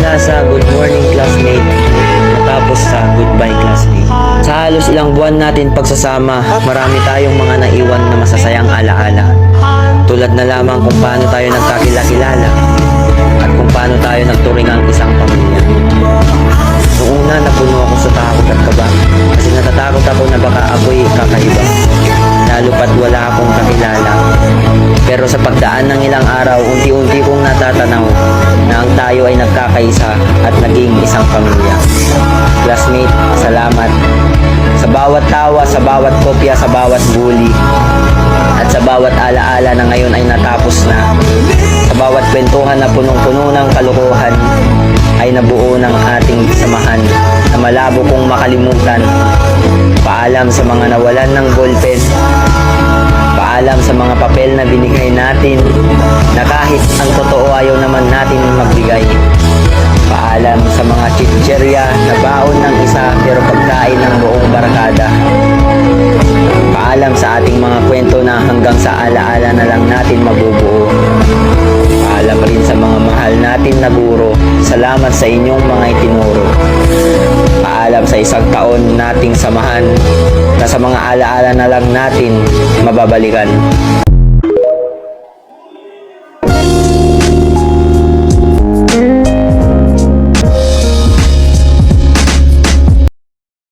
mula sa good morning classmate matapos sa goodbye classmate. Sa halos ilang buwan natin pagsasama, marami tayong mga naiwan na masasayang alaala. Tulad na lamang kung paano tayo nagkakilala at kung paano tayo nagturingang isang pamilya. Noong una, napuno ako sa takot at kaba kasi natatakot ako na baka ako'y kakaiba, lalo pat wala akong kakilala. Pero sa pagdaan ng ilang araw, unti-unti kong natatanaw na ang tayo ay nagkakaisa at naging isang pamilya. Classmate, salamat sa bawat tawa, sa bawat kopya, sa bawat bully, at sa bawat alaala na ngayon ay natapos na. Sa bawat kwentuhan na punong-puno ng kalokohan ay nabuo ng ating samahan na malabo kong makalimutan. Paalam sa mga nawalan ng ballpen. Paalam sa mga papel na binigay natin na kahit ang totoo ayaw naman natin magbigay. Paalam sa mga chichirya na baon ng isa pero pagkain ng buong barkada. Paalam sa ating mga kwento na hanggang sa alaala na lang natin mabubuo. Paalam rin sa mga mahal natin na guro. Salamat sa inyong mga itinuro. Paalam sa isang taon nating samahan na sa mga alaala na lang natin mababalikan.